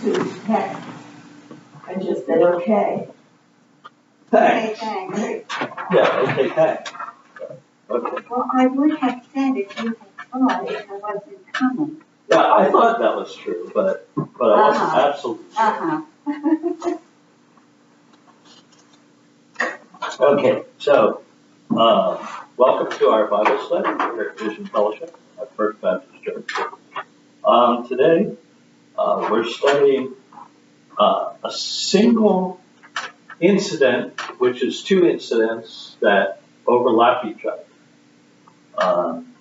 to Pat and just say, okay. Thanks. Thanks. Yeah, okay, thanks. Okay. Well, I would have said if you had thought it wasn't coming. Yeah, I thought that was true, but I wasn't absolutely sure. Okay, so, welcome to our Bible study here at Vision Fellowship at First Baptist Church. Today, we're studying a single incident, which is two incidents that overlap each other.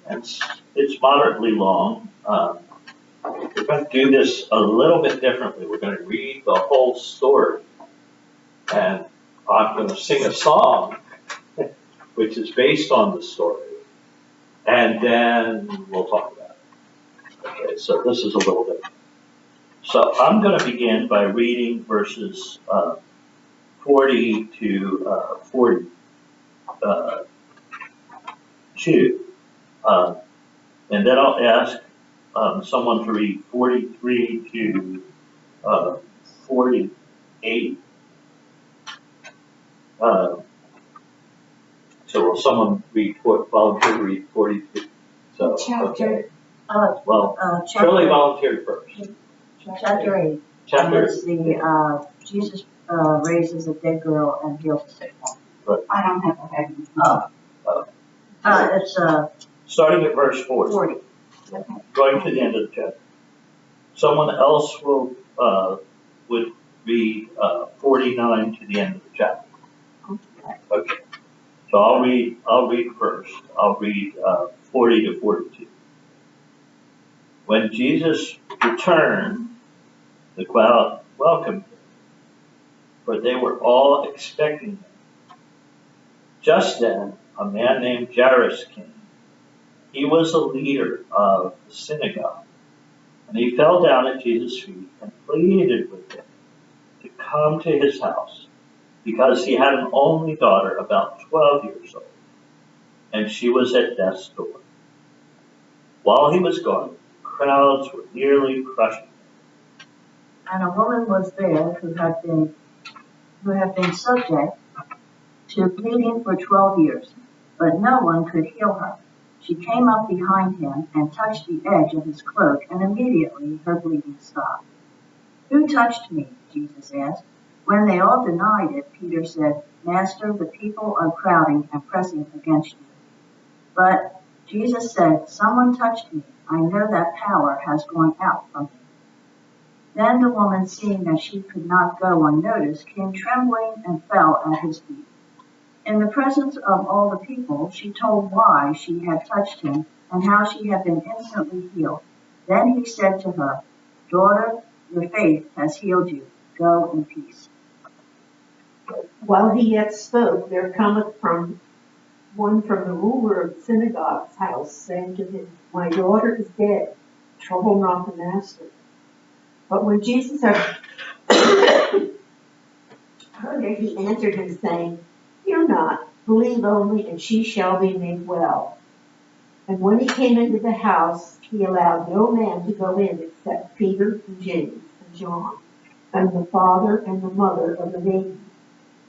And it's moderately long. We're going to do this a little bit differently. We're going to read the whole story, and I'm going to sing a song, which is based on the story, and then we'll talk about it. Okay, so this is a little bit. So I'm going to begin by reading verses 40 to 42. And then I'll ask someone to read 43 to 48. So will someone volunteer to read 42? So, Chapter. Okay. Shirley volunteered first. Chapter 8. Chapter. It's the Jesus raises a dead girl and heals a sick one. Right. I don't have a head. It's Starting at verse 40. 40. Okay. Going to the end of the chapter. Someone else would read 49 to the end of the chapter. Okay. So I'll read first. I'll read 40 to 42. When Jesus returned, the crowd welcomed him, for they were all expecting him. Just then, a man named Jairus came. He was a leader of the synagogue, and he fell down at Jesus' feet and pleaded with him to come to his house, because he had an only daughter about 12 years old, and she was at death's door. While he was gone, crowds were nearly crushing him. And a woman was there who had been subject to bleeding for 12 years, but no one could heal her. She came up behind him and touched the edge of his cloak, and immediately her bleeding stopped. "Who touched me?" Jesus asked. When they all denied it, Peter said, "Master, the people are crowding and pressing against you." But Jesus said, "Someone touched me. I know that power has gone out from me." Then the woman, seeing that she could not go unnoticed, came trembling and fell at his feet. In the presence of all the people, she told why she had touched him and how she had been instantly healed. Then he said to her, "Daughter, your faith has healed you. Go in peace." While he yet spoke, there cometh one from the ruler of the synagogue's house, saying to him, "My daughter is dead. Trouble not the master." But when Jesus heard it, he answered him, saying, "Fear not, believe only, and she shall be made well." And when he came into the house, he allowed no man to go in except Peter and James and John, and the father and the mother of the baby.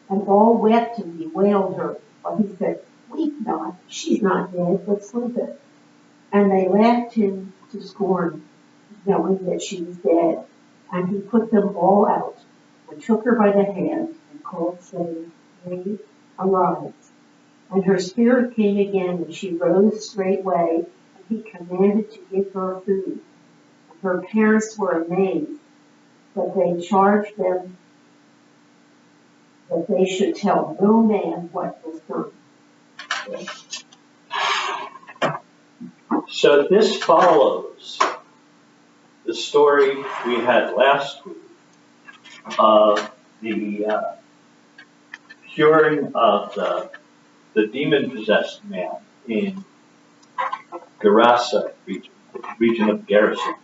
And all wept and bewailed her. But he said, "Weep not, she's not dead, but sleepeth." And they laughed him to scorn, knowing that she was dead. And he put them all out, and took her by the hand, and called, saying, "Mary, arise." And her spirit came again, and she rose straightway, and he commanded to give her food. And her parents were amazed, but they charged them that they should tell no man what was done. So this follows the story we had last week of the curing of the demon-possessed man in Gerasa region of Gerasenes,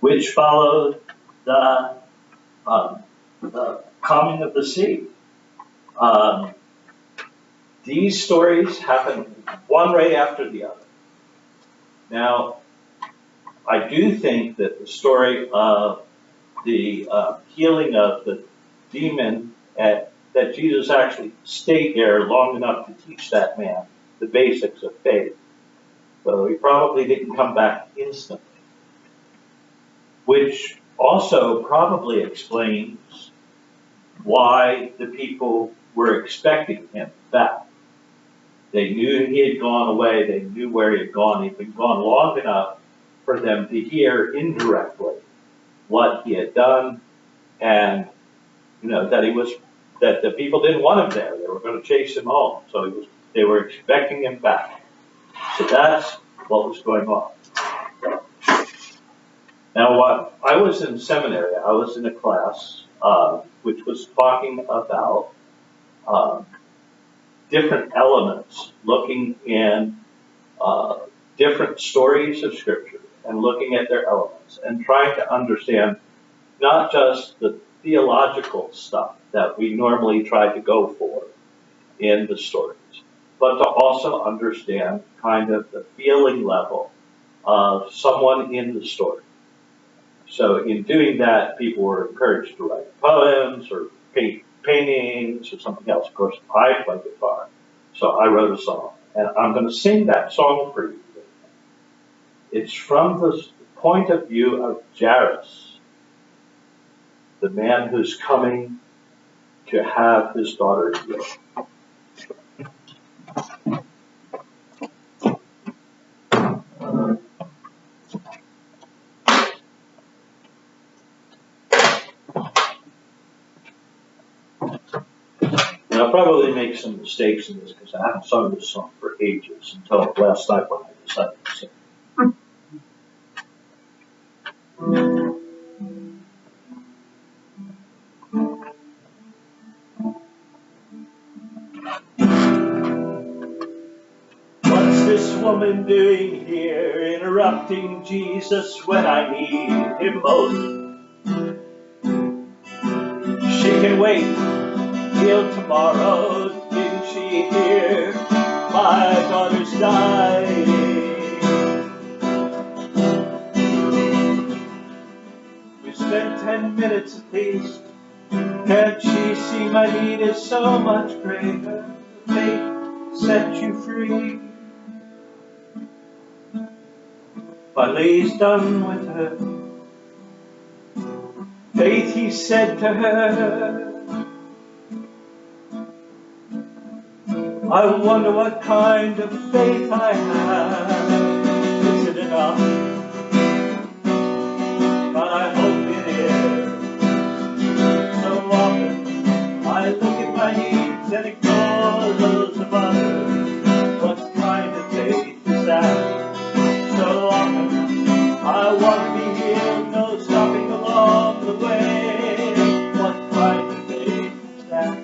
which followed the calming of the sea. These stories happen one right after the other. Now, I do think that the story of the healing of the demon that Jesus actually stayed there long enough to teach that man the basics of faith. So he probably didn't come back instantly, which also probably explains why the people were expecting him back. They knew he had gone away, they knew where he had gone. He'd been gone long enough for them to hear indirectly what he had done, and that the people didn't want him there. They were going to chase him home, so they were expecting him back. So that's what was going on. Now, while I was in seminary, I was in a class which was talking about different elements, looking in different stories of Scripture and looking at their elements and trying to understand not just the theological stuff that we normally try to go for in the stories, but to also understand kind of the feeling level of someone in the story. So in doing that, people were encouraged to write poems or paint paintings or something else. Of course, I play guitar, so I wrote a song, and I'm going to sing that song for you. It's from the point of view of Jairus, the man who's coming to have his daughter healed. And I'll probably make some mistakes in this because I haven't sung this song for ages until last night when I decided to sing. What's this woman doing here, interrupting Jesus when I need him most? She can wait till tomorrow. Didn't she hear my daughter's dying? We spent 10 minutes at least. Can't she see my need is so much greater? Faith set you free. Finally he's done with her. Faith, he said to her, I wonder what kind of faith I have. Is it enough? But I hope it is. So often I look at my needs and ignore those of others. What kind of faith is that? So often I want to be healed, no stopping along the way. What kind of faith is that?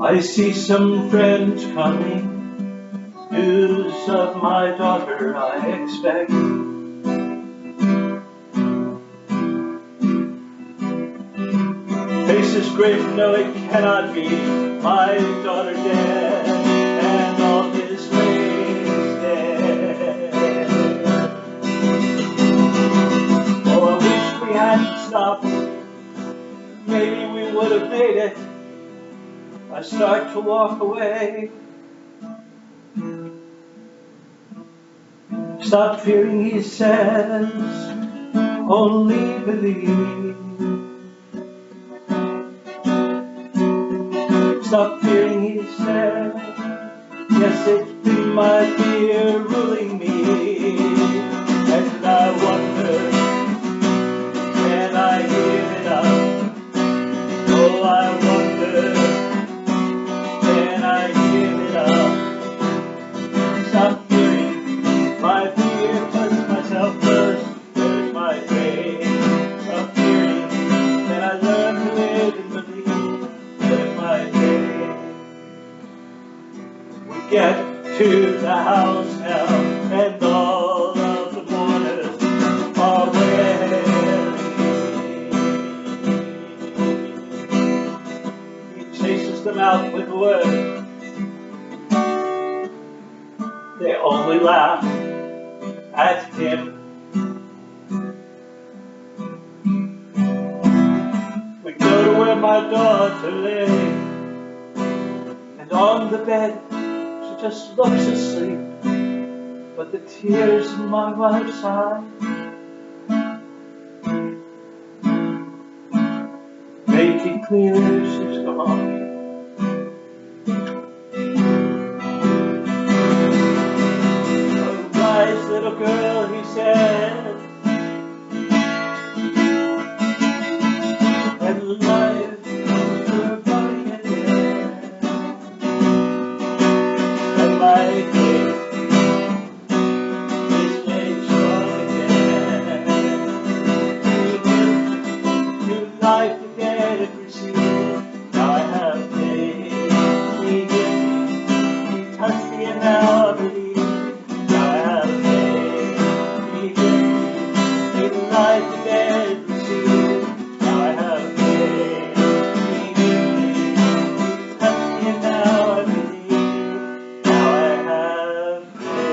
I see some friends coming, news of my daughter I expect. Faces grim, no it cannot be, my daughter dead, and all his ways dead. Oh, I wish we hadn't stopped, maybe we would have made it. I start to walk away. Stop fearing, he says, only believe. Stop fearing, he says, yes, it's been my fear ruling me. And I wonder, can I give it up? Oh, I wonder, can I give it up? Stop fearing, my fear puts myself first. Where's my faith? Stop fearing, can I learn to live and believe? Where's my faith? We get to the house now, and all of the mourners are wearing. He chases them out with words. They only laugh asked him, we go to where my daughter lay, and on the bed she just looks asleep, but the tears in my wife's eyes make it clear she's gone. Nice little girl, he said, and life comes to her body again, and my faith is made strong again. New life again and receive. Now I have faith. He gave me, he touched me, and now I believe. Life again receive. Now I have faith. He gave me, he touched me, and now I believe. Now I have faith.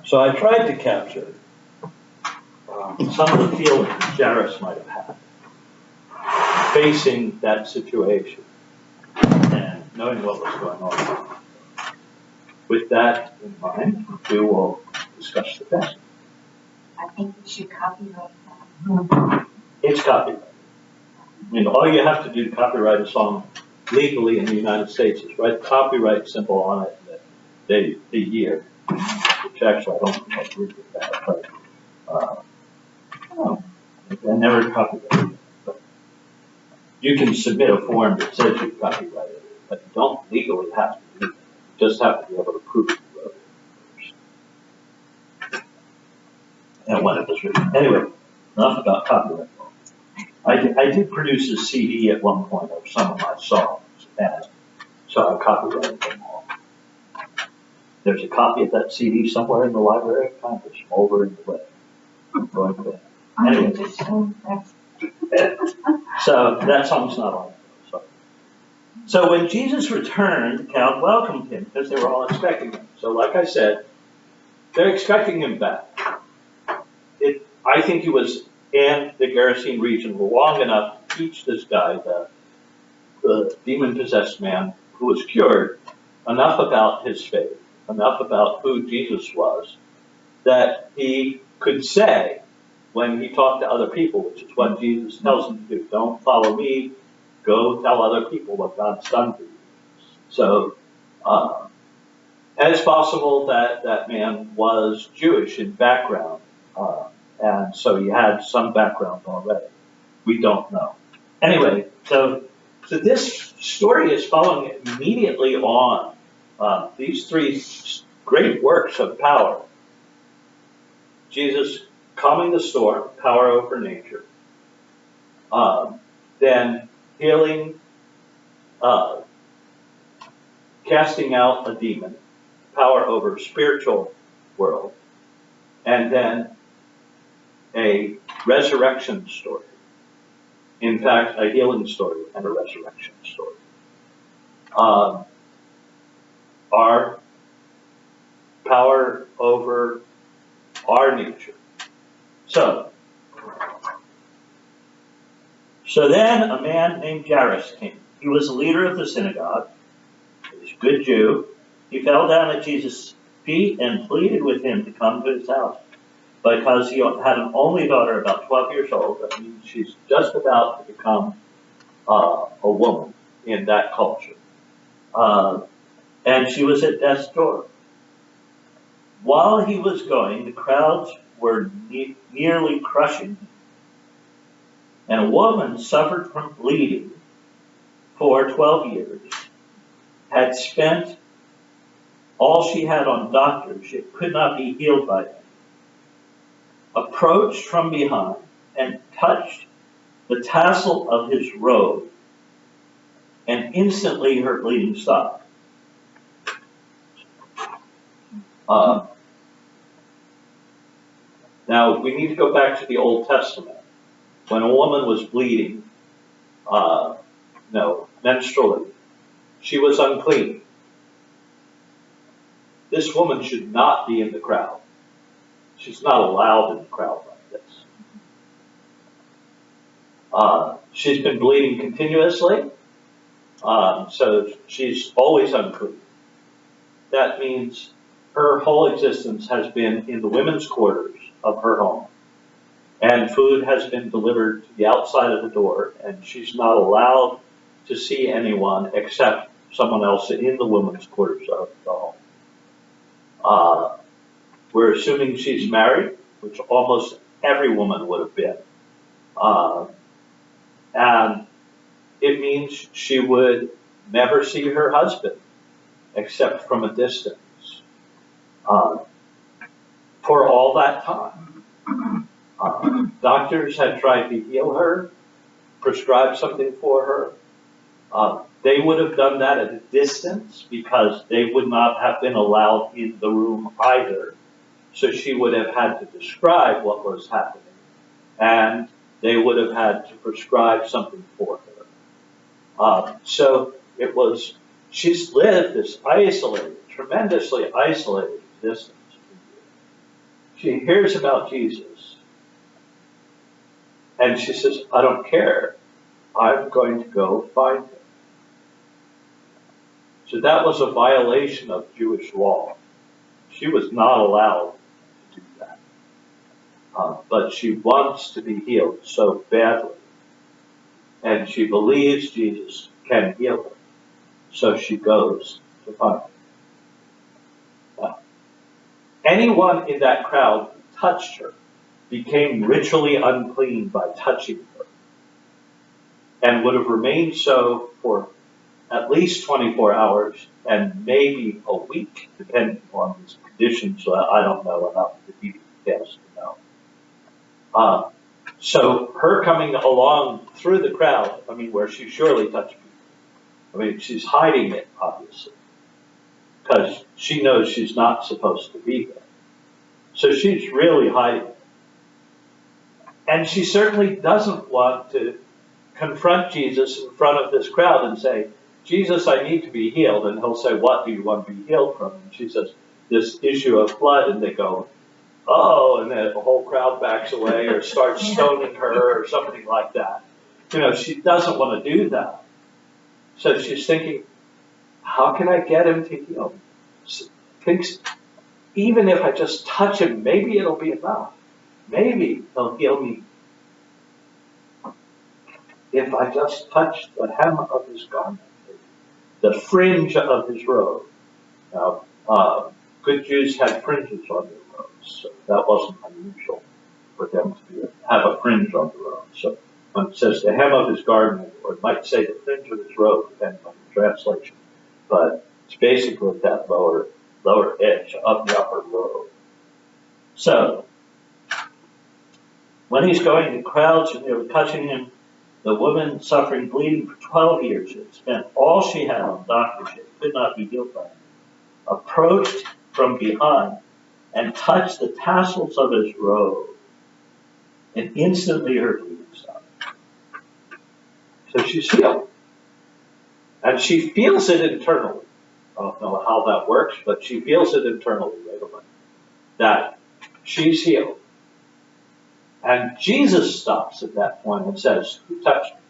So I tried to capture some of the feelings Jairus might have had facing that situation and knowing what was going on. With that in mind, we will discuss the text. I think we should copyright that. It's copyrighted. I mean, all you have to do to copyright a song legally in the United States is write the copyright symbol on it and the year. Which actually I don't think I agree with that, but I never copyrighted it. But you can submit a form that says you copyrighted it, but you don't legally have to do it. You just have to be able to prove it. And when it was written. Anyway, enough about copyright law. I did produce a CD at one point of some of my songs, and so I copyrighted them all. There's a copy of that CD somewhere in the library, kind of smoldering away. Anyway. So that song's not on there. So when Jesus returned, the count welcomed him because they were all expecting him. So like I said, they're expecting him back. I think he was in the Gerasene region long enough to teach this guy, the demon-possessed man who was cured, enough about his faith, enough about who Jesus was, that he could say, when he talked to other people, which is what Jesus tells him to do, don't follow me, go tell other people what God's done for you. So, and it's possible that that man was Jewish in background, and so he had some background already. We don't know. Anyway, so this story is following immediately on these three great works of power. Jesus calming the storm, power over nature. Then healing, casting out a demon, power over spiritual world. And then a resurrection story. In fact, a healing story and a resurrection story. Our power over our nature. So then a man named Jairus came. He was a leader of the synagogue. He was a good Jew. He fell down at Jesus' feet and pleaded with him to come to his house because he had an only daughter about 12 years old. That means she's just about to become a woman in that culture. And she was at death's door. While he was going, the crowds were nearly crushing him. And a woman suffered from bleeding for 12 years, had spent all she had on doctors, yet could not be healed by them, approached from behind and touched the tassel of his robe, and instantly her bleeding stopped. Now, we need to go back to the Old Testament. When a woman was bleeding, menstrually, she was unclean. This woman should not be in the crowd. She's not allowed in the crowd like this. She's been bleeding continuously, so she's always unclean. That means her whole existence has been in the women's quarters of her home, and food has been delivered to the outside of the door, and she's not allowed to see anyone except someone else in the women's quarters of the home. We're assuming she's married, which almost every woman would have been. And it means she would never see her husband except from a distance for all that time. Doctors had tried to heal her, prescribe something for her. They would have done that at a distance because they would not have been allowed in the room either. So she would have had to describe what was happening, and they would have had to prescribe something for her. So it was, she's lived this isolated, tremendously isolated existence. She hears about Jesus, and she says, I don't care. I'm going to go find him. So that was a violation of Jewish law. She was not allowed to do that. But she wants to be healed so badly. And she believes Jesus can heal her. So she goes to find him. Now, anyone in that crowd who touched her became ritually unclean by touching her, and would have remained so for at least 24 hours and maybe a week, depending on his condition. So I don't know enough to be test to know. So her coming along through the crowd, where she surely touched people. She's hiding it, obviously, because she knows she's not supposed to be there. So she's really hiding it. And she certainly doesn't want to confront Jesus in front of this crowd and say, Jesus, I need to be healed. And he'll say, what do you want to be healed from? And she says, this issue of blood. And they go, oh, and then the whole crowd backs away or starts stoning her or something like that. She doesn't want to do that. So she's thinking, how can I get him to heal? She thinks, even if I just touch him, maybe it'll be enough. Maybe he'll heal me. If I just touch the hem of his garment, the fringe of his robe. Now, good Jews had fringes on their robes, so that wasn't unusual for them to have a fringe on the robe. So when it says the hem of his garment, or it might say the fringe of his robe, depending on the translation, but it's basically that lower edge of the upper robe. So when he's going to crowds and they were touching him, the woman suffering bleeding for 12 years had spent all she had on doctors that could not be healed by him, approached from behind and touched the tassels of his robe, and instantly her bleeding stopped. So she's healed. And she feels it internally. I don't know how that works, but she feels it internally right away, that she's healed. And Jesus stops at that point and says, who touched me?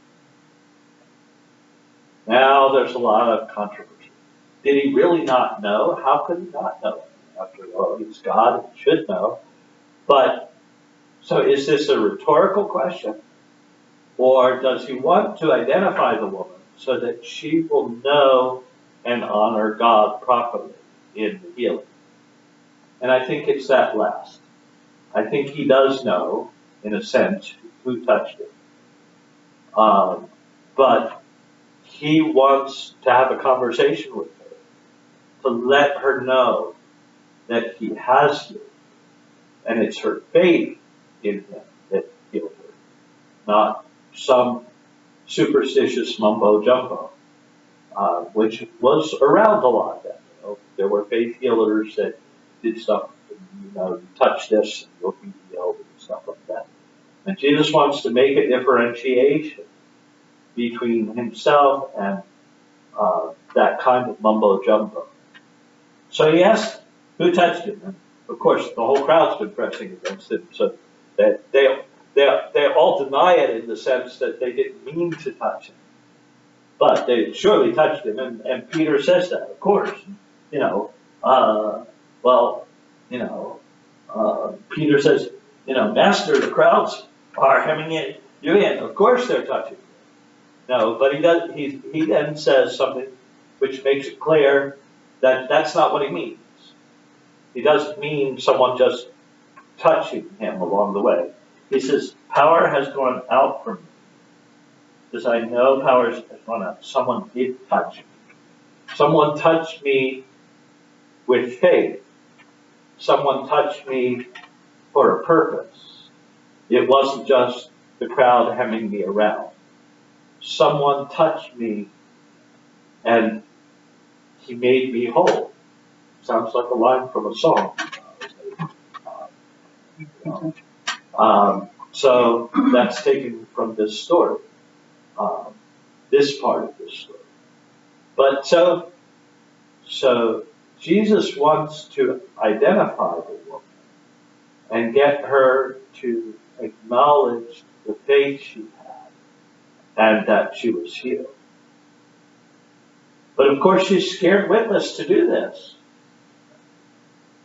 Now there's a lot of controversy. Did he really not know? How could he not know? After all, he's God, he should know. But, so is this a rhetorical question? Or does he want to identify the woman so that she will know and honor God properly in the healing? And I think it's that last. I think he does know, in a sense, who touched it. But he wants to have a conversation with her, to let her know that he has healed. And it's her faith in him that healed her, not some superstitious mumbo-jumbo, which was around a lot then. There were faith healers that did stuff, you touch this and you'll be healed and stuff like that. And Jesus wants to make a differentiation between himself and that kind of mumbo jumbo. So he asked, who touched him? And of course, the whole crowd's been pressing against him, so that they all deny it in the sense that they didn't mean to touch him. But they surely touched him, and Peter says that, of course. Peter says, Master, the crowds are hemming you in. Of course they're touching you. No, but he then says something which makes it clear that that's not what he means. He doesn't mean someone just touching him along the way. He says, power has gone out from me. Because I know power has gone out. Someone did touch me. Someone touched me with faith. Someone touched me for a purpose. It wasn't just the crowd hemming me around. Someone touched me and he made me whole. Sounds like a line from a song. So that's taken from this story, this part of this story. But so Jesus wants to identify the woman and get her to acknowledge the faith she had and that she was healed. But of course she's scared witless to do this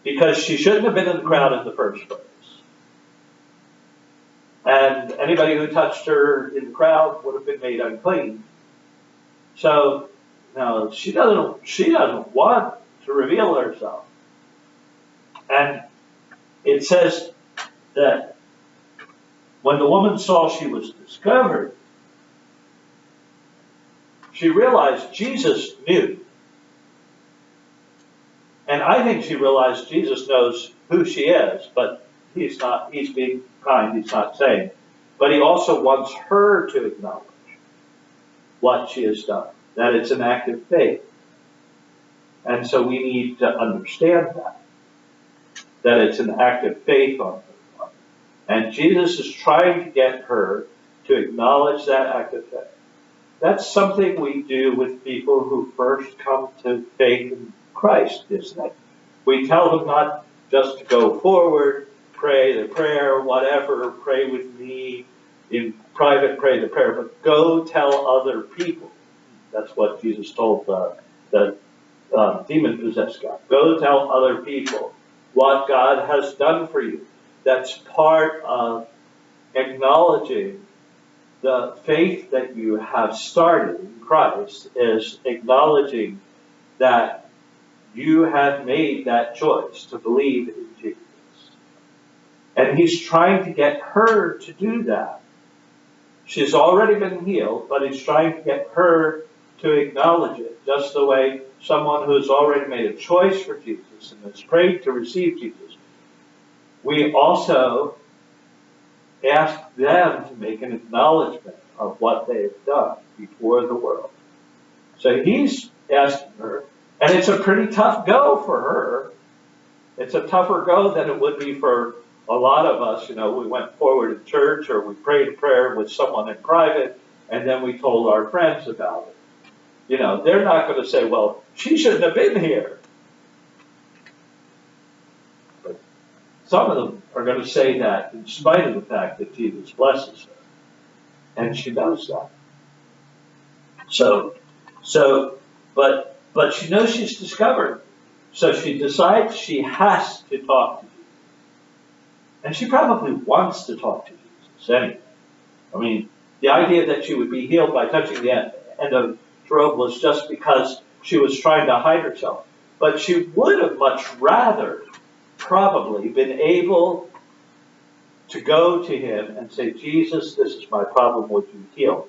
because she shouldn't have been in the crowd in the first place. And anybody who touched her in the crowd would have been made unclean. So now she doesn't want to reveal herself. And it says that when the woman saw she was discovered, she realized Jesus knew. And I think she realized Jesus knows who she is, but he's being kind, he's not saying. But he also wants her to acknowledge what she has done, that it's an act of faith. And so we need to understand that it's an act of faith on her part. And Jesus is trying to get her to acknowledge that act of faith. That's something we do with people who first come to faith in Christ, isn't it? We tell them not just to go forward, pray the prayer, whatever, pray with me, in private pray the prayer, but go tell other people. That's what Jesus told the demon-possessed guy. Go tell other people what God has done for you. That's part of acknowledging the faith that you have started in Christ, is acknowledging that you have made that choice to believe in Jesus. And he's trying to get her to do that. She's already been healed, but he's trying to get her to acknowledge it, just the way someone who's already made a choice for Jesus and has prayed to receive Jesus. We also ask them to make an acknowledgement of what they have done before the world. So he's asking her, and it's a pretty tough go for her. It's a tougher go than it would be for a lot of us. We went forward in church or we prayed a prayer with someone in private and then we told our friends about it. They're not going to say, well, she shouldn't have been here. But some of them are going to say that in spite of the fact that Jesus blesses her. And she knows that. But she knows she's discovered. So she decides she has to talk to Jesus. And she probably wants to talk to Jesus anyway. I mean, the idea that she would be healed by touching the end of his robe was just because she was trying to hide herself. But she would have much rather probably been able to go to him and say, Jesus, this is my problem, would you heal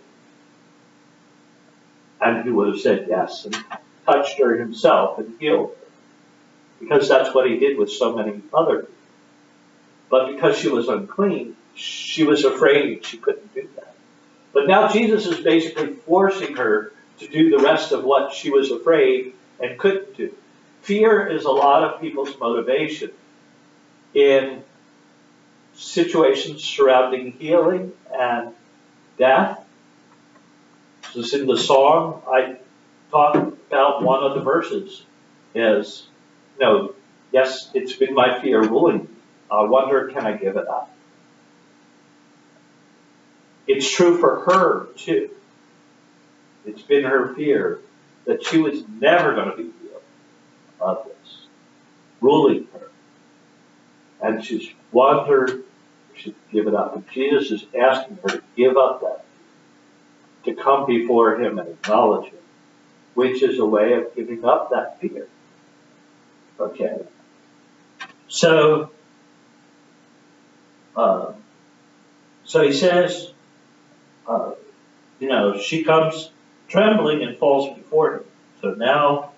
me? And he would have said yes and touched her himself and healed her. Because that's what he did with so many other people. But because she was unclean, she was afraid she couldn't do that. But now Jesus is basically forcing her to do the rest of what she was afraid and couldn't do. fear is a lot of people's motivation in situations surrounding healing and death. This is in the song I talked about. One of the verses is, yes, it's been my fear ruling me. I wonder, can I give it up? It's true for her too. It's been her fear that she was never going to be healed of this, ruling her. And she's wondered if she'd give it up. And Jesus is asking her to give up that fear, to come before him and acknowledge him, which is a way of giving up that fear. Okay. So he says, she comes trembling and falls before him. So now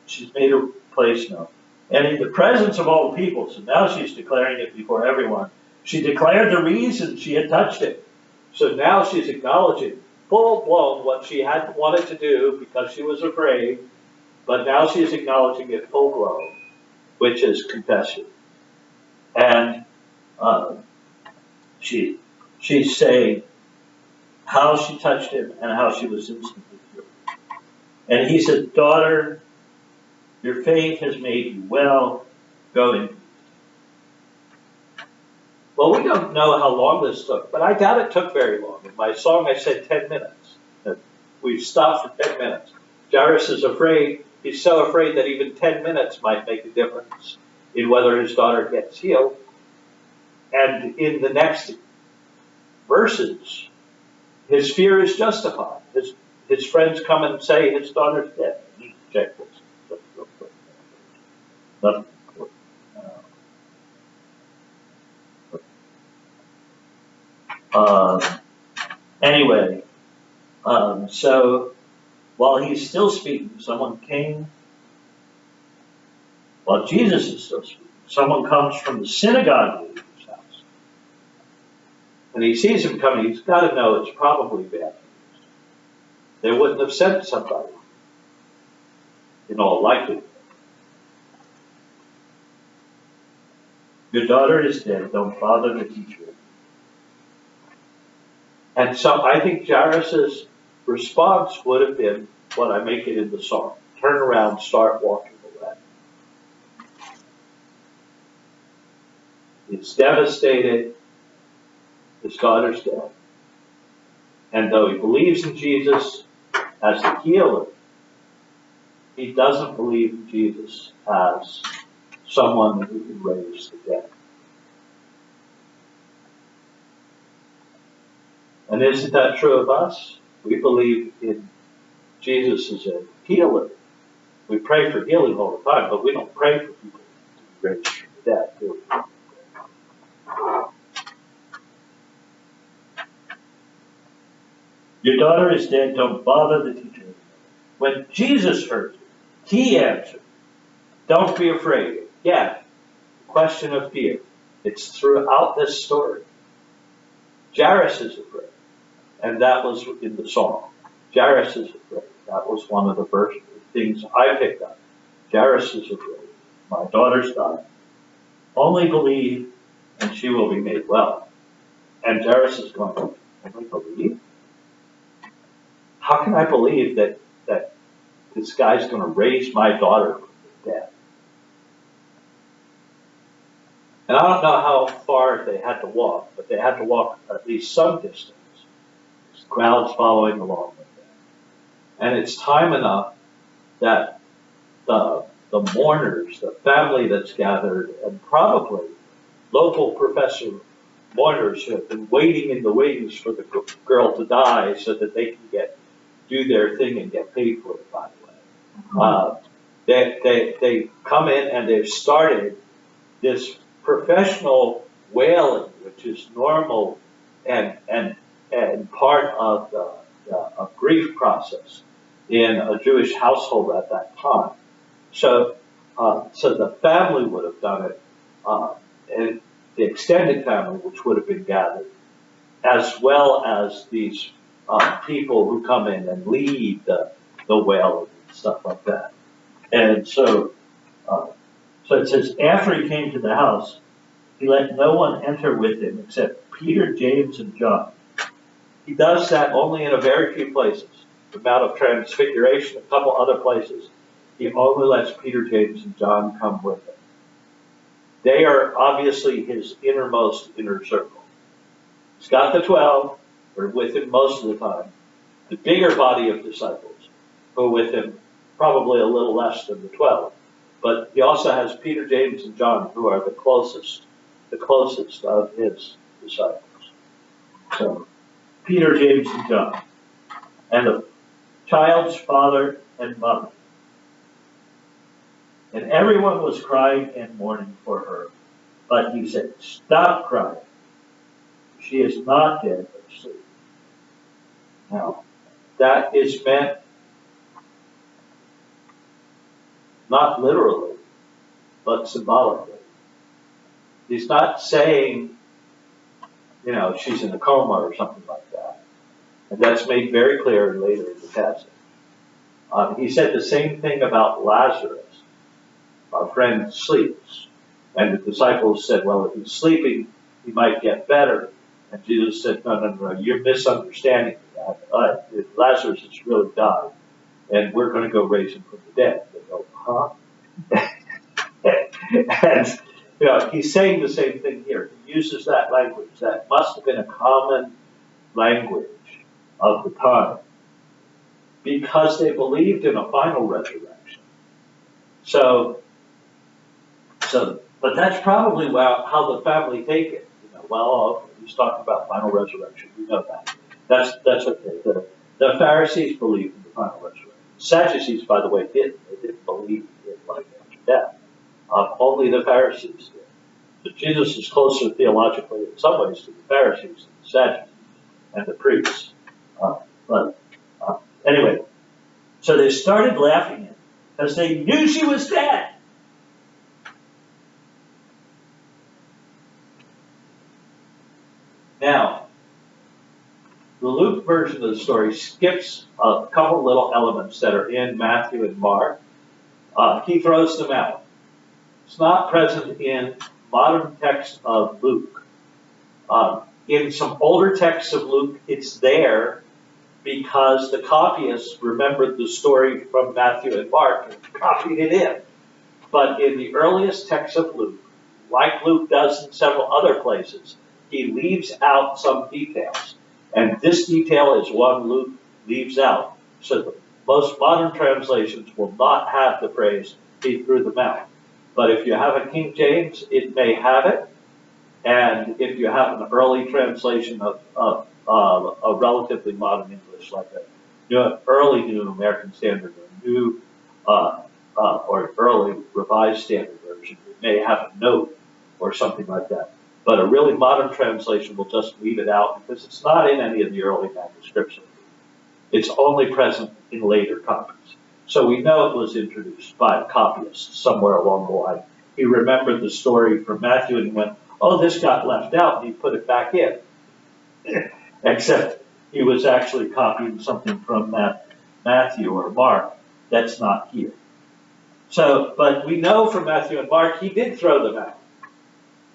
she's made her place known. And in the presence of all the people, so now she's declaring it before everyone. She declared the reason she had touched it. So now she's acknowledging full blown what she had wanted to do because she was afraid, but now she's acknowledging it full blown, which is confession. And she's saying how she touched him and how she was instantly healed. And he said, daughter, your faith has made you well. Go in peace. Well, we don't know how long this took, but I doubt it took very long. In my song, I said 10 minutes. We've stopped for 10 minutes. Jairus is afraid. He's so afraid that even 10 minutes might make a difference in whether his daughter gets healed. And in the next verses, his fear is justified. His friends come and say his daughter's dead. I need to check this. Real quick. Nothing. Anyway, so while he's still speaking, someone came. While Jesus is still speaking, someone comes from the synagogue leader's house. And he sees him coming. He's got to know it's probably bad news. They wouldn't have sent somebody, in all likelihood. Your daughter is dead. Don't bother the teacher. And so I think Jairus' response would have been what I make it in the song. Turn around, start walking away. He's devastated. His daughter's dead. And though he believes in Jesus as the healer, he doesn't believe in Jesus as someone who can raise the dead. And isn't that true of us? We believe in Jesus as a healer. We pray for healing all the time, but we don't pray for people to be raised from the dead, do we? Your daughter is dead, don't bother the teacher. When Jesus heard it, he answered, don't be afraid. Again, question of fear. It's throughout this story. Jairus is afraid. And that was in the song. Jairus is afraid. That was one of the first things I picked up. Jairus is afraid. My daughter's dying. Only believe and she will be made well. And Jairus is going, only believe? How can I believe that this guy's going to raise my daughter from the dead? And I don't know how far they had to walk, but they had to walk at least some distance. There's crowds following along with them. And it's time enough that the mourners, the family that's gathered, and probably local professor mourners who have been waiting in the wings for the girl to die so that they can do their thing and get paid for it, by the way. They come in and they've started this professional wailing, which is normal and part of the grief process in a Jewish household at that time. So the family would have done it, and the extended family, which would have been gathered, as well as these people who come in and lead the wailing and stuff like that. And so So it says, after he came to the house, he let no one enter with him except Peter, James, and John. He does that only in a very few places. The Mount of Transfiguration, a couple other places, he only lets Peter, James, and John come with him. They are obviously his innermost inner circle. He's got the 12, who are with him most of the time. The bigger body of disciples, who are with him probably a little less than the 12. But he also has Peter, James, and John, who are the closest of his disciples. So, Peter, James, and John. And the child's father and mother. And everyone was crying and mourning for her. But he said, stop crying. She is not dead, but asleep. Now, that is meant not literally, but symbolically. He's not saying, she's in a coma or something like that. And that's made very clear later in the passage. He said the same thing about Lazarus. Our friend sleeps. And the disciples said, well, if he's sleeping, he might get better. And Jesus said, no, you're misunderstanding that. Lazarus has really died, and we're going to go raise him from the dead. They go, huh? And he's saying the same thing here. He uses that language. That must have been a common language of the time because they believed in a final resurrection. But that's probably how the family take it. Okay, he's talking about final resurrection. We know that. That's okay. The Pharisees believed in the final resurrection. The Sadducees, by the way, didn't. They didn't believe in life after death. Only the Pharisees did. So Jesus is closer theologically in some ways to the Pharisees than the Sadducees and the priests. Anyway, so they started laughing at him because they knew she was dead. Now, the Luke version of the story skips a couple little elements that are in Matthew and Mark. He throws them out. It's not present in modern texts of Luke. In some older texts of Luke, it's there because the copyists remembered the story from Matthew and Mark and copied it in. But in the earliest texts of Luke, like Luke does in several other places, he leaves out some details. And this detail is one Luke leaves out. So the most modern translations will not have the phrase, he threw them out. But if you have a King James, it may have it. And if you have an early translation of a relatively modern English, like an early New American Standard or early Revised Standard Version, it may have a note or something like that. But a really modern translation will just leave it out because it's not in any of the early manuscripts. It's only present in later copies. So we know it was introduced by a copyist somewhere along the line. He remembered the story from Matthew and went, oh, this got left out, and he put it back in. Except he was actually copying something from Matthew or Mark that's not here. So, but we know from Matthew and Mark, he did throw them out.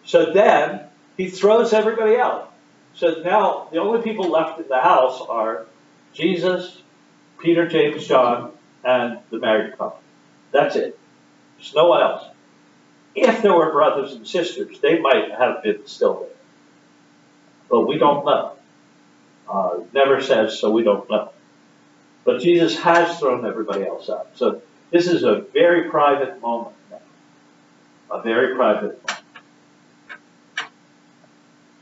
So then he throws everybody out. So now the only people left in the house are Jesus, Peter, James, John, and the married couple. That's it. There's no one else. If there were brothers and sisters, they might have been still there. But we don't know. It never says, so we don't know. But Jesus has thrown everybody else out. So this is a very private moment now. A very private moment.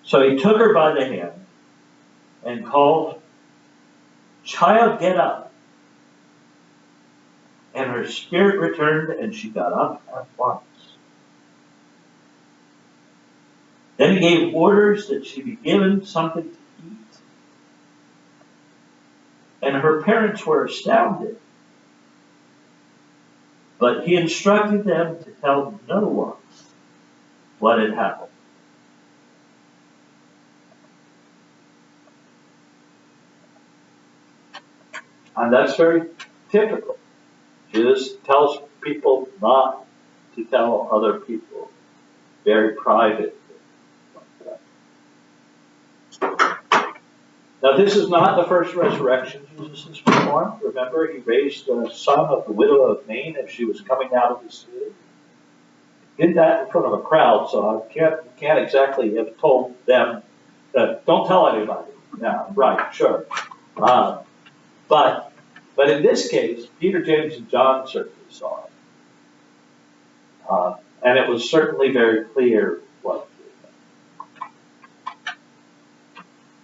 So he took her by the hand and called, child, get up. And her spirit returned and she got up at once. Then he gave orders that she be given something to eat. And her parents were astounded. But he instructed them to tell no one what had happened. And that's very typical. Jesus tells people not to tell other people very private things like that. Now, this is not the first resurrection Jesus has performed. Remember, he raised the son of the widow of Nain as she was coming out of the city. He did that in front of a crowd, so I can't exactly have told them that, don't tell anybody. Yeah, right, sure. But in this case, Peter, James, and John certainly saw it. And it was certainly very clear what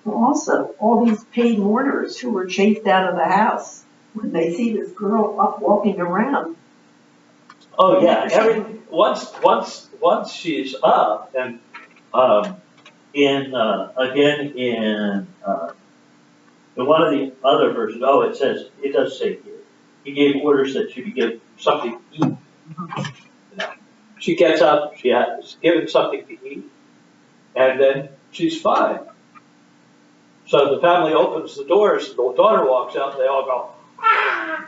Also, all these paid mourners who were chased out of the house when they see this girl up walking around. Oh yeah, once she's up, and in one of the other versions, it does say here, he gave orders that she be given something to eat. You know, she gets up, she has given something to eat, and then she's fine. So the family opens the doors, and the daughter walks out, and they all go, ah!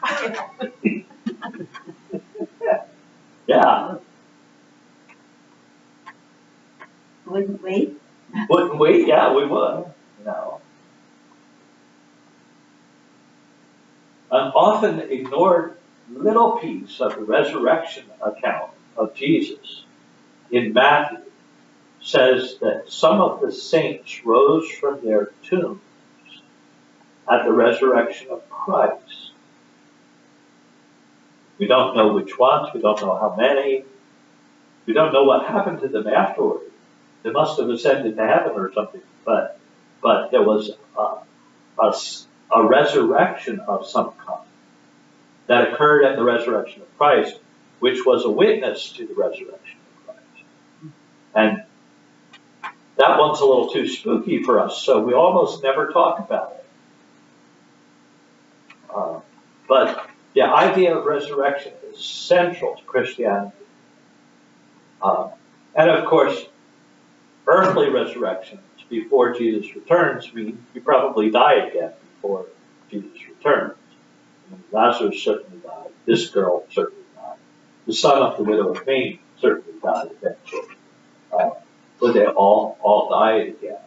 Yeah. Wouldn't we? Wouldn't we? Yeah, we would. You know. An often ignored little piece of the resurrection account of Jesus in Matthew says that some of the saints rose from their tombs at the resurrection of Christ. We don't know which ones, we don't know how many, we don't know what happened to them afterward. They must have ascended to heaven or something, but there was a resurrection of some kind that occurred at the resurrection of Christ, which was a witness to the resurrection of Christ. And that one's a little too spooky for us, so we almost never talk about it. But the idea of resurrection is central to Christianity. And of course, earthly resurrections before Jesus returns mean you probably die again before Jesus returns. Lazarus certainly died. This girl certainly died. The son of the widow of Nain certainly died eventually. But they all died again.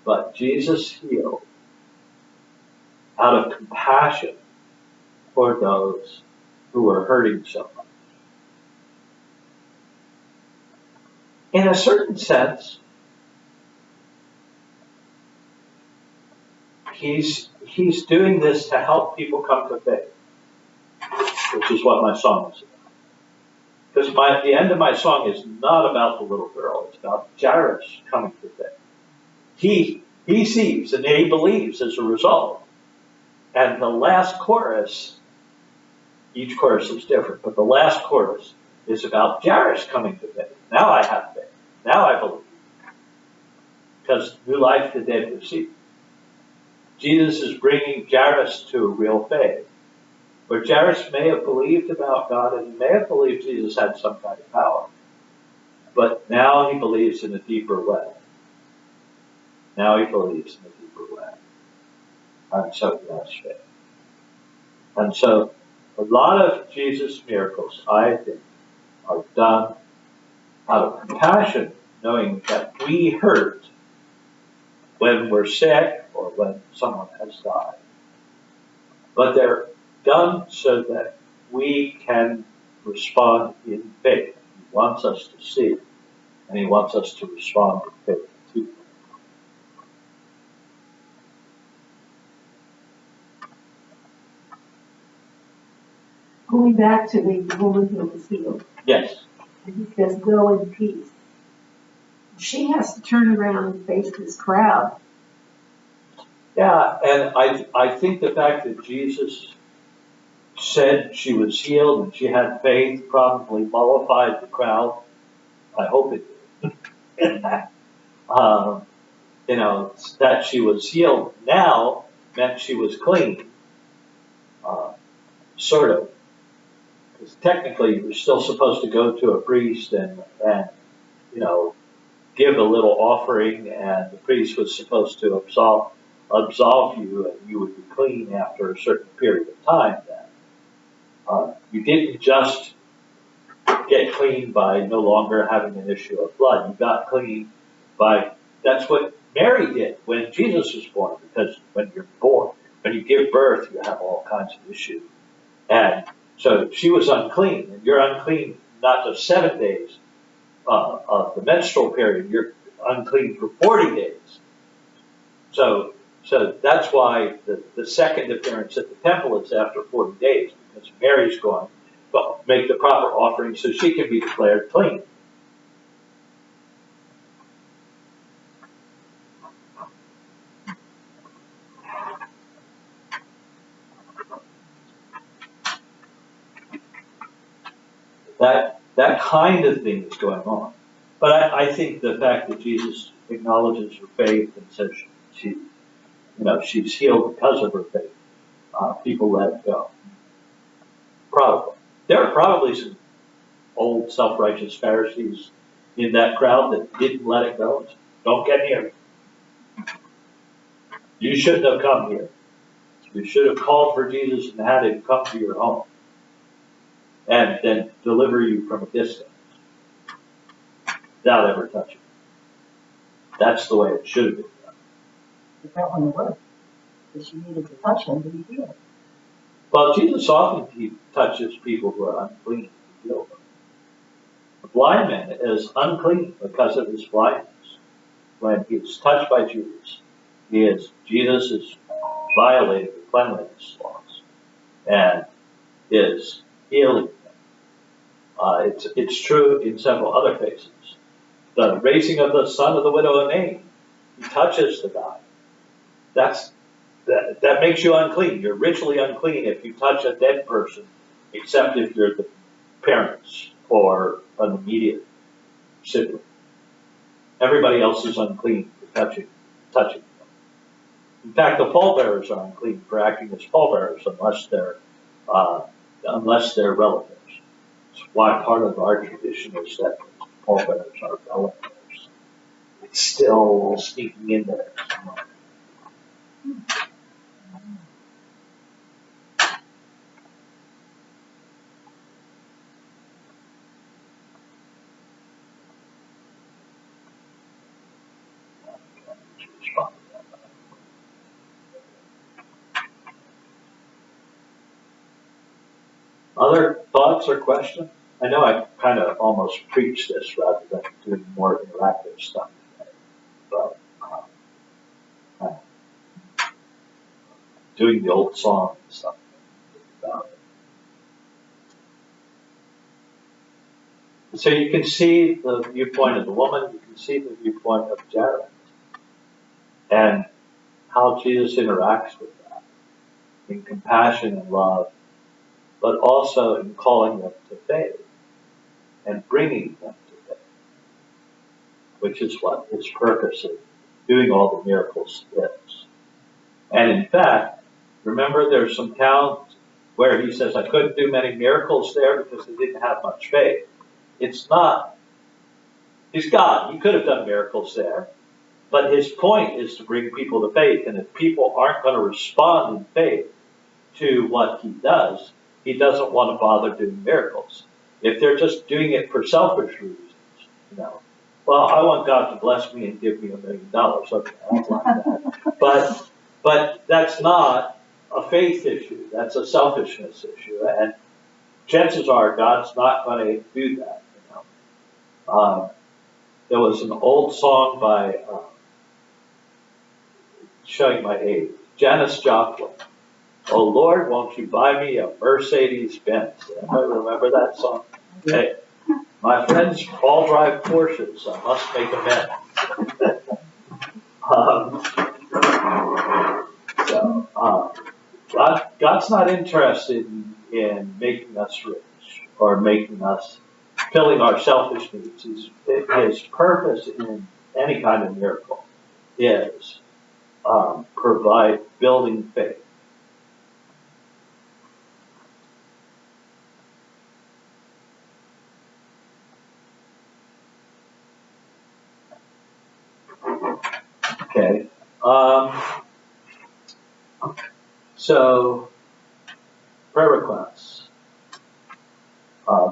But Jesus healed out of compassion for those who were hurting so much. In a certain sense, he's doing this to help people come to faith, which is what my song is about. Because the end of my song is not about the little girl, it's about Jairus coming to faith. He sees and he believes as a result. And the last chorus, each chorus is different, but the last chorus is about Jairus coming to faith. Now I have faith. Now I believe. Because new life the dead receive. Jesus is bringing Jairus to a real faith. Where Jairus may have believed about God and he may have believed Jesus had some kind of power. But now he believes in a deeper way. Now he believes in a deeper way. And so he has faith. And so a lot of Jesus' miracles, I think, are done out of compassion, knowing that we hurt when we're sick or when someone has died. But they're done so that we can respond in faith. He wants us to see, and he wants us to respond in faith to him. Going back to the woman who was healed, Yes. and he says, go in peace. She has to turn around and face this crowd. Yeah, and I think the fact that Jesus said she was healed and she had faith probably mollified the crowd. I hope it did. That she was healed now meant she was clean. Sort of. Because technically you're still supposed to go to a priest and give a little offering, and the priest was supposed to absolve you, and you would be clean after a certain period of time then. You didn't just get clean by no longer having an issue of blood. You got clean by, that's what Mary did when Jesus was born, because when you're born, when you give birth, you have all kinds of issues. And so she was unclean, and you're unclean not just 7 days of the menstrual period, you're unclean for 40 days. So that's why the second appearance at the temple is after 40 days, because Mary's going to make the proper offering so she can be declared clean. That kind of thing is going on. But I think the fact that Jesus acknowledges her faith and says she's healed because of her faith, people let it go. Probably. There are probably some old self-righteous Pharisees in that crowd that didn't let it go. Don't get near me. You shouldn't have come here. You should have called for Jesus and had him come to your home and then deliver you from a distance without ever touching. That's the way it should have been done. But that wouldn't work, because she needed to touch him to be healed. Well, Jesus often touches people who are unclean to heal them. The blind man is unclean because of his blindness. When he is touched by Jesus is violating the cleanliness laws and is healing them. It's true in several other cases. The raising of the son of the widow of Nain, he touches the guy. That makes you unclean. You're ritually unclean if you touch a dead person, except if you're the parents or an immediate sibling. Everybody else is unclean for touching them. In fact, the pallbearers are unclean for acting as pallbearers unless they're relatives. That's why part of our tradition is that pallbearers are relatives. It's still sneaking in there. Other thoughts or questions? I know I kind of almost preached this rather than doing more interactive stuff today, but doing the old song and stuff about it. So you can see the viewpoint of the woman, you can see the viewpoint of Jared, and how Jesus interacts with that in compassion and love, but also in calling them to faith and bringing them to faith, which is what his purpose of doing all the miracles is. And in fact, remember there's some towns where he says, I couldn't do many miracles there because they didn't have much faith. It's not, he's God, he could have done miracles there, but his point is to bring people to faith, and if people aren't going to respond in faith to what he does, he doesn't want to bother doing miracles. If they're just doing it for selfish reasons, well, I want God to bless me and give me $1 million. Okay, I don't like that. But that's not a faith issue. That's a selfishness issue. And chances are God's not going to do that. There was an old song by, showing my age, Janis Joplin. Oh Lord, won't you buy me a Mercedes Benz? Anybody remember that song? Hey, my friends all drive Porsches. I must make amends. God's not interested in making us rich or filling our selfish needs. His purpose in any kind of miracle is building faith. Okay. So, prayer requests.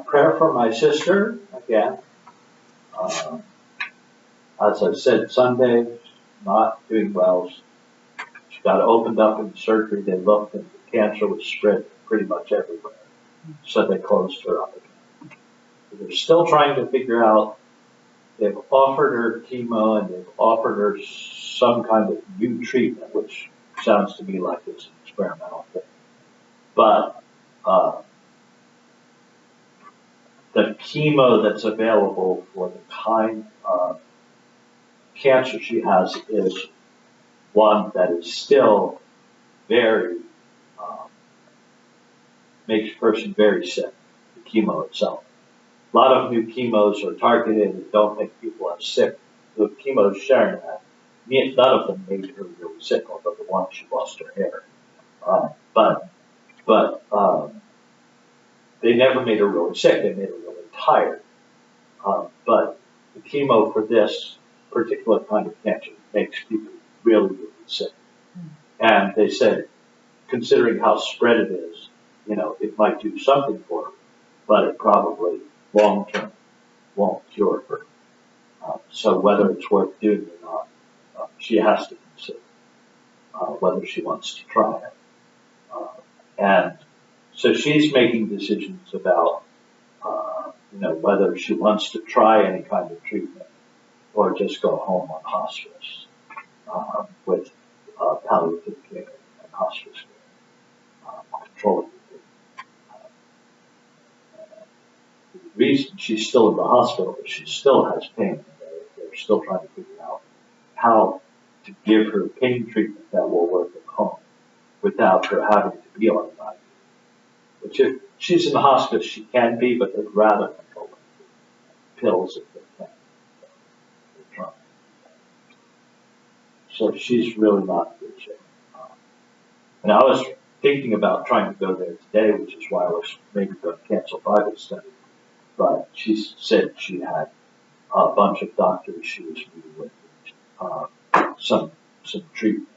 Prayer letter from my sister, again. As I said, Sunday, not doing well. She got opened up in surgery. They looked and the cancer was spread pretty much everywhere. So they closed her up again. They're still trying to figure out, they've offered her chemo and they've offered her some kind of new treatment, which sounds to me like it's an experimental thing. But the chemo that's available for the kind of cancer she has is one that is still very, makes a person very sick, the chemo itself. A lot of new chemos are targeted and don't make people as sick. The chemo Sharon had, none of them made her really sick, although the one she lost her hair. But they never made her really sick, they made her really tired. But the chemo for this particular kind of cancer makes people really, really sick. And they said, considering how spread it is, it might do something for her, but it probably long-term won't cure her. So whether it's worth doing or not, she has to consider whether she wants to try it. And so she's making decisions about, whether she wants to try any kind of treatment or just go home on hospice with palliative care and hospice care, controlling it. The reason she's still in the hospital is she still has pain. They're still trying to figure out how to give her pain treatment that will work at home without her having to be on an IV. Which if she's in the hospice, she can be, but they'd rather control it with pills if they can. They're trying. So she's really not in good shape. And I was thinking about trying to go there today, which is why I was maybe going to cancel Bible study. But she said she had a bunch of doctors she was meeting with, some treatment,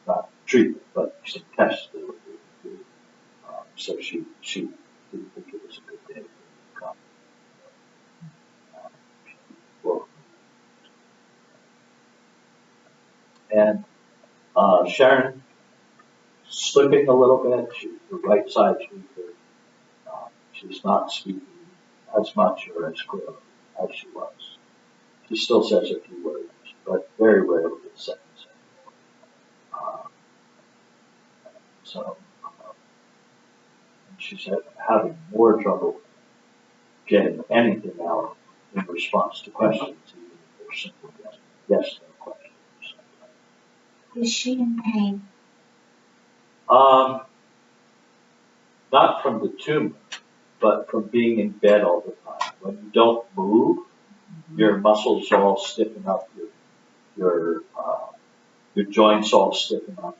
not treatment, but some tests they were doing. So she didn't think it was a good day for her to come. Well, and Sharon slipping a little bit. The right side's weaker. She's not speaking as much or as clearly as she was. She still says a few words, but very rarely a sentence. And she's having more trouble getting anything out in response to questions, even if they're simple yes, no questions. Is she in pain? Not from the tumor, but from being in bed all the time. When you don't move, your muscles all stiffen up, your joints all stiffen up,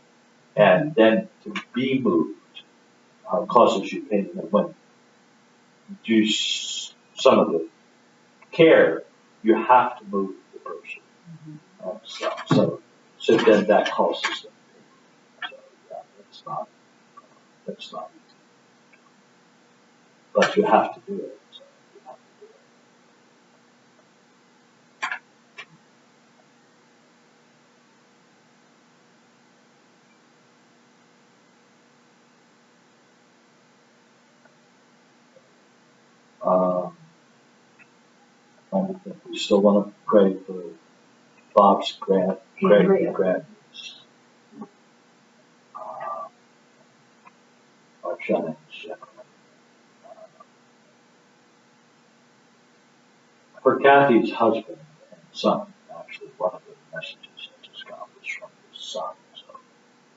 and then to be moved causes you pain. And when you do some of the care, you have to move the person. So then that causes them pain. So yeah, that's not easy. But you have to do it. So you have to do it. I think we still want to pray for Bob's grant, grant, our Shannon's for Kathy's husband and son. Actually, one of the messages I just got was from his son,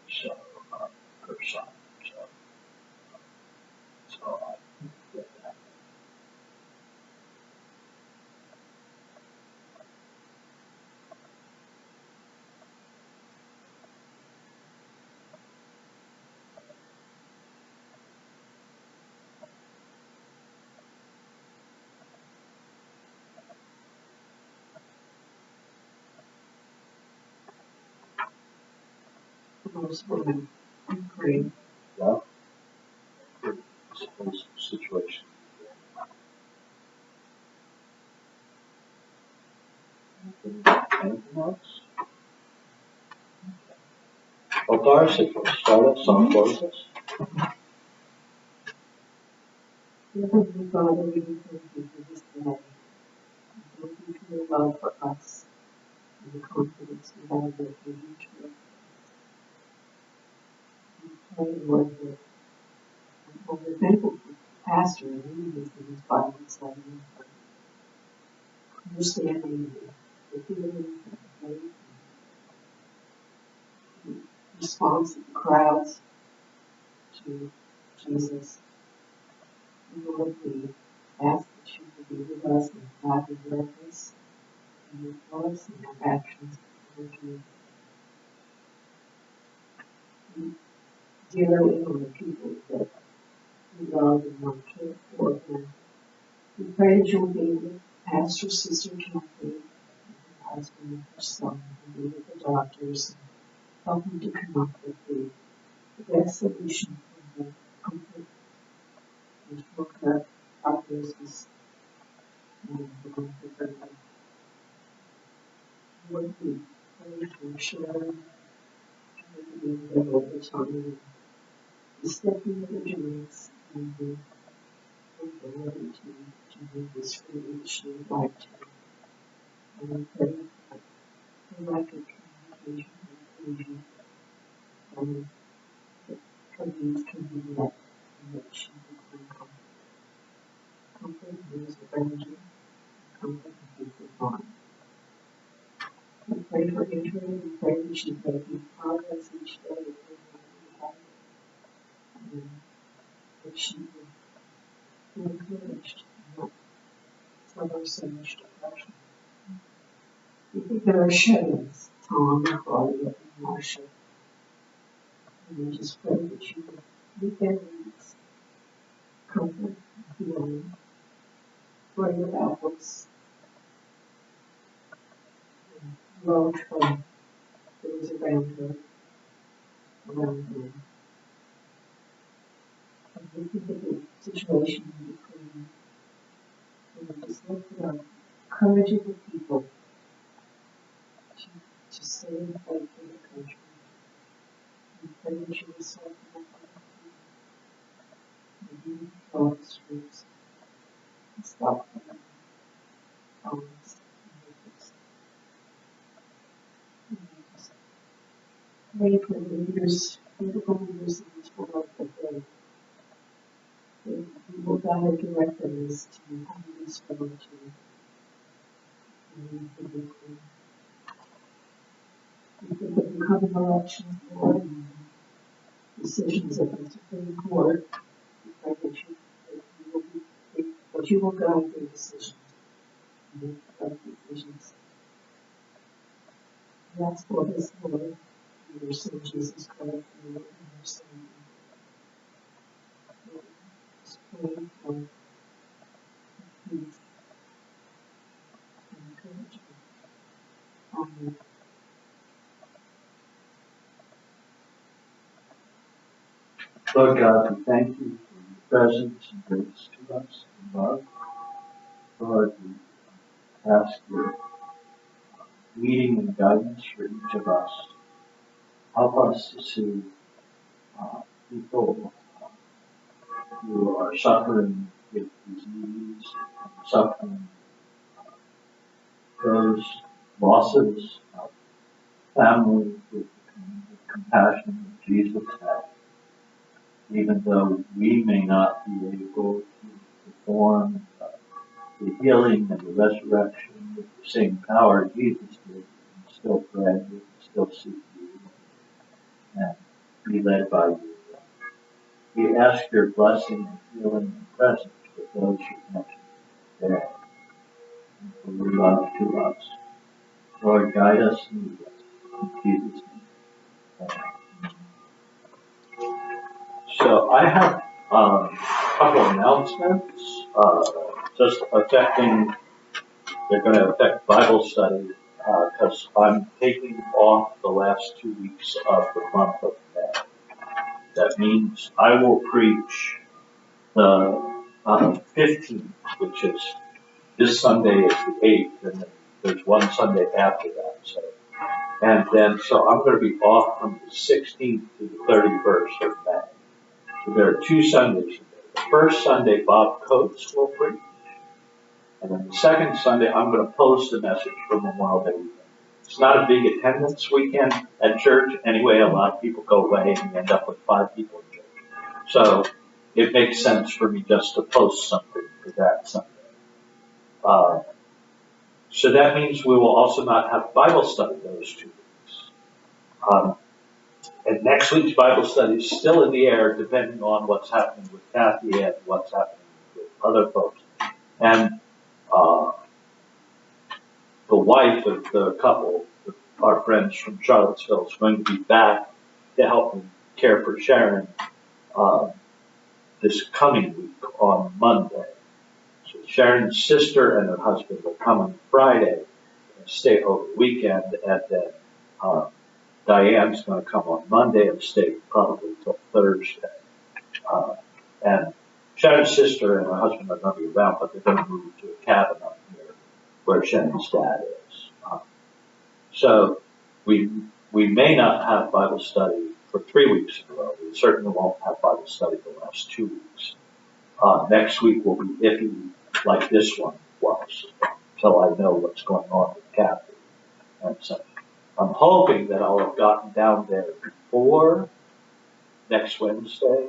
so her son. So I get that. Agree. Yeah. It's a whole situation. Anything else? Well, Doris, if you start us on closes. Heavenly Father, we thank you for this day. We thank you for your love for us and the confidence we have that you trust. We pray, Lord, that we're thankful for Pastor and leading us in his Bible study, for understanding the healing and the faith and the response of the crowds to Jesus. And Lord, we ask that you would be with us and guide and direct us in our thoughts and our actions. Lord, we dearly on the people that we love and want to care for. And we pray that you will be with Pastor Sister Kathy and her husband and her son, and be with the doctors and help them to come up with the best solution for the comfort and for her prognosis and the comfort of her. Lord, we pray for Sharon and being there all the time and stepping in the joints and the ability to do this freely as she would like to. And we pray for lack of communication and inclusion, and that her needs can be met and that she can find comfort. Comfort and news of energy, comfort and peace of mind. We pray for Andrea, we pray that she's making progress each day in her life, and that she will be encouraged and not suffer so much depression. We think of our shadows, Tom, Claudia, and Marcia, and we just pray that you would meet their needs, comfort, healing, pray about books, and love from those around her, around them. And we think of the situation in Ukraine, and we just look for the courage of the people to stay in faith in the country. We pray that you will soften the heart and you control the streets and stop the violence and rapists. And we just pray for the leaders, political leaders in this world, that you will guide and direct them as to how to respond to the needs of Ukraine. We think of the coming elections, Lord, and decisions of the Supreme Court. We pray that you will guide their decisions and make the right decisions. We ask for this, Lord, in your Son Jesus Christ, Lord, and your Son. Lord, just pray for peace and encouragement. Amen. Lord God, we thank you for your presence and grace to us and love. Lord, we ask your leading and guidance for each of us. Help us to see people who are suffering with disease and suffering those losses of family with the compassion that Jesus had, even though we may not be able to perform the healing and the resurrection with the same power Jesus did. We still pray, we still seek you, and be led by you. We ask your blessing and healing and presence for those you mentioned today, and for your love to us. Lord, guide us and lead us. In Jesus' name. Amen. So I have a couple of announcements, just affecting, they're going to affect Bible study, because I'm taking off the last 2 weeks of the month of May. That means I will preach the 15th, which is this Sunday is the 8th, and the there's one Sunday after that, so. And then, so I'm gonna be off from the 16th to the 31st of May. So there are 2 Sundays. The first Sunday, Bob Coates will preach. And then the second Sunday, I'm gonna post a message for Memorial Day weekend. It's not a big attendance weekend at church. Anyway, a lot of people go away and you end up with 5 people in church. So it makes sense for me just to post something for that Sunday. So that means we will also not have Bible study those 2 weeks. And next week's Bible study is still in the air depending on what's happening with Kathy and what's happening with other folks. And the wife of the couple, our friends from Charlottesville, is going to be back to help me care for Sharon this coming week on Monday. So Sharon's sister and her husband will come on Friday and stay over the weekend, and then Diane's going to come on Monday and stay probably till Thursday. And Sharon's sister and her husband are going to be around, but they're going to move to a cabin up here where Sharon's dad is. So we may not have Bible study for 3 weeks in a row. We certainly won't have Bible study the last 2 weeks. Next week will be iffy like this one was until I know what's going on with Kathy. And so I'm hoping that I'll have gotten down there before next Wednesday.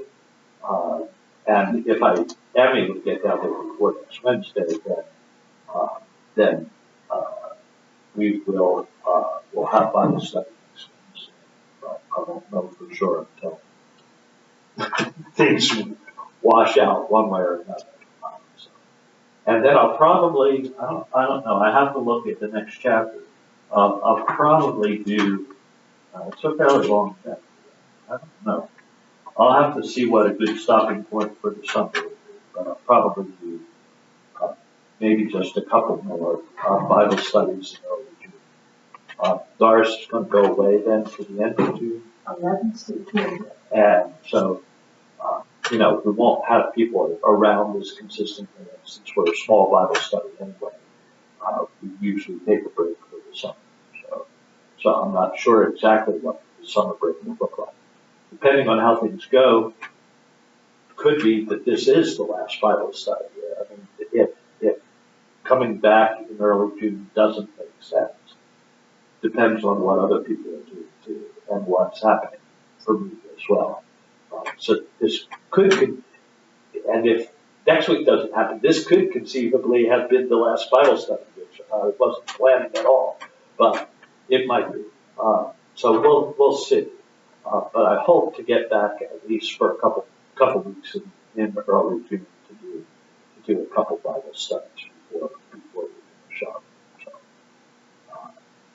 And if I am able to get down there before next Wednesday, then we will we'll have Bible study next Wednesday. But I won't know for sure until things wash out one way or another. And then I'll probably, I don't know, I have to look at the next chapter. I'll probably do, it's a fairly long chapter. I don't know. I'll have to see what a good stopping point for the summer would be, but I'll probably do maybe just a couple more Bible studies in early June. Doris is going to go away then to the end of June. 11th to 12th. And so, we won't have people around as consistently, since we're a small Bible study anyway. We usually take a break for the summer. So I'm not sure exactly what the summer break will look like. Depending on how things go, could be that this is the last Bible study. I mean, if coming back in early June doesn't make sense, depends on what other people are doing too, and what's happening for me as well. So this could, and if next week doesn't happen, this could conceivably have been the last Bible study, which I wasn't planning at all, but it might be. So we'll see. But I hope to get back at least for a couple weeks in early June to do a couple Bible studies before we finish up.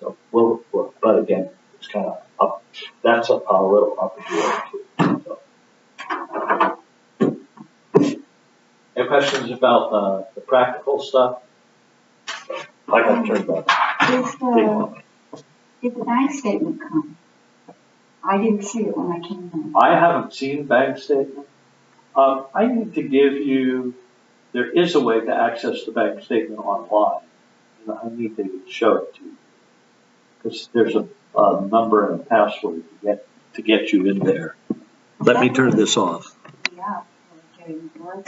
So we'll, but again, it's kind of up. That's a little up in the air too. So. Any questions about the practical stuff? I got turned back. Did the bank statement come? I didn't see it when I came in. I haven't seen the bank statement. I need to give you, there is a way to access the bank statement online. And I need to show it to you. Because there's a number and a password to get you in there. Let me turn this off. Yeah, for getting work.